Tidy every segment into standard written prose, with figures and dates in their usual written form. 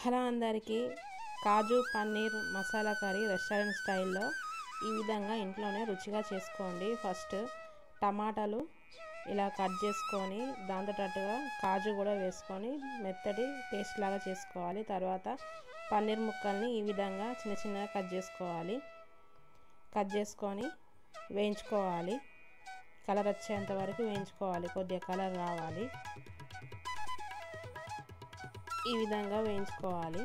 Hello అందరికీ, కాజు paneer masala curry restaurant స్టైల్లో ఈ విధంగా ఇంట్లోనే రుచిగా చేసుకోండి. ఫస్ట్ టమాటాలు ఇలా కట్ చేసుకొని దాంతోపాటుగా కాజు కూడా వేసుకొని మెత్తటి పేస్ట్ లాగా చేసుకోవాలి. తర్వాత పన్నీర్ ముక్కల్ని ఈ విధంగా చిన్న చిన్నగా కట్ చేసుకొని వేయించుకోవాలి. కలర్ వచ్చేంత వరకు వేయించుకోవాలి. కొద్దిగా కలర్ రావాలి. ఈ విధంగా వేయించుకోవాలి.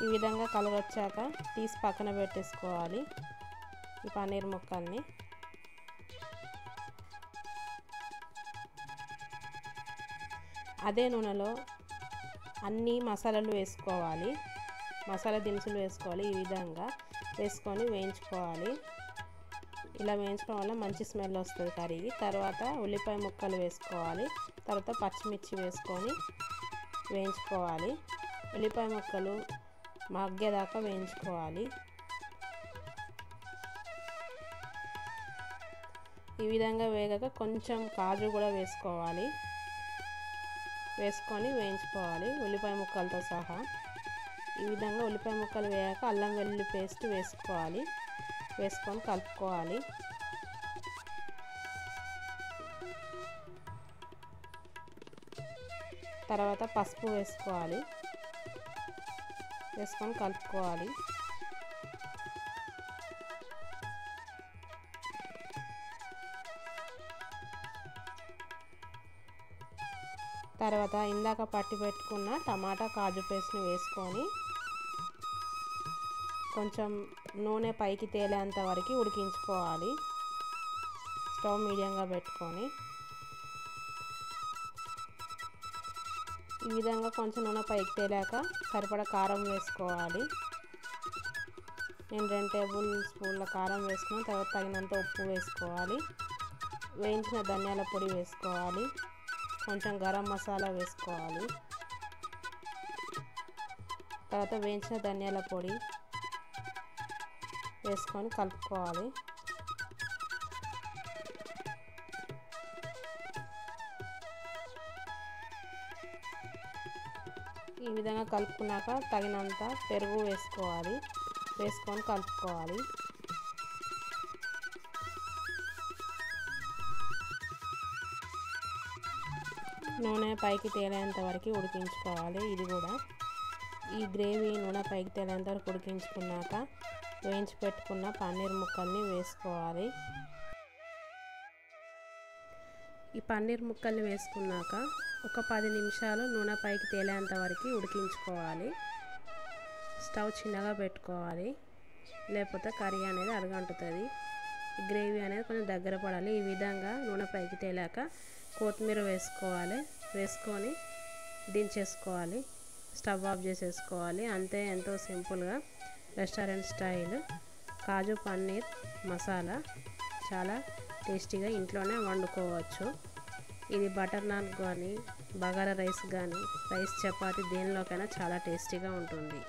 ఈ విధంగా కలర్ వచ్చాక తీసి పక్కన పెట్టేసుకోవాలి. ఈ పన్నీర్ ముక్కల్ని అదే నూనెలో అన్ని మసాలాలు వేసుకోవాలి. మసాలా దినుసులు వేసుకోవాలి. ఈ విధంగా వేసుకొని వేయించుకోవాలి. ఇలా వేయించడం వల్ల మంచి స్మెల్ వస్తుంది కర్రీ. తర్వాత ఉల్లిపాయ ముక్కలు వేసుకోవాలి. తర్వాత పచ్చిమిర్చి వేసుకొని వేయించుకోవాలి. ఉల్లిపాయ ముక్కలు మగ్గేదాకా వేయించుకోవాలి. ఈ విధంగా వేగాక కొంచెం కాజు కూడా వేసుకొని వేయించుకోవాలి ఉల్లిపాయ ముక్కలతో సహా. ఈ విధంగా ఉల్లిపాయ ముక్కలు వేయాక అల్లం వెల్లుల్లి పేస్ట్ వేసుకొని కలుపుకోవాలి. తర్వాత పసుపు వేసుకొని కలుపుకోవాలి. తర్వాత ఇందాక పట్టి పెట్టుకున్న టమాటా కాజు పేస్ట్ని వేసుకొని కొంచెం నూనె పైకి తేలేంత వరకు ఉడికించుకోవాలి. స్టవ్ మీడియంగా పెట్టుకొని ఈ విధంగా కొంచెం నూనె పైకి తేలాక సరిపడా కారం వేసుకోవాలి. నేను 2 టేబుల్ స్పూన్ల కారం వేసుకున్నాను. తర్వాత తగినంత ఉప్పు వేసుకోవాలి. వేయించిన ధనియాల పొడి వేసుకోవాలి. కొంచెం గరం మసాలా వేసుకోవాలి. తర్వాత వేయించిన ధనియాల పొడి వేసుకొని కలుపుకోవాలి. ఈ విధంగా కలుపుకున్నాక తగినంత పెరుగు వేసుకొని కలుపుకోవాలి. నూనె పైకి తేలేంత వరకు ఉడికించుకోవాలి. ఇది కూడా ఈ గ్రేవీ నూనె పైకి తేలేంత వరకు ఉడికించుకున్నాక వేయించి పెట్టుకున్న పన్నీర్ ముక్కల్ని వేసుకోవాలి. ఈ పన్నీర్ ముక్కల్ని వేసుకున్నాక ఒక 10 నిమిషాలు నూనె పైకి తేలేంత వరకు ఉడికించుకోవాలి. స్టవ్ చిన్నగా పెట్టుకోవాలి, లేకపోతే కర్రీ అనేది అడుగంటుతుంది. గ్రేవీ అనేది కొంచెం దగ్గర పడాలి. ఈ విధంగా నూనె పైకి తేలాక కొత్తిమీర వేసుకొని దించేసుకోవాలి. స్టవ్ ఆఫ్ చేసేసుకోవాలి. అంతే, ఎంతో సింపుల్గా రెస్టారెంట్ స్టైల్ కాజు పన్నీర్ మసాలా చాలా టేస్టీగా ఇంట్లోనే వండుకోవచ్చు. ఇది బటర్ నాన్ కానీ బగారా రైస్ కానీ రైస్ చపాతీ దేనిలోకైనా చాలా టేస్టీగా ఉంటుంది.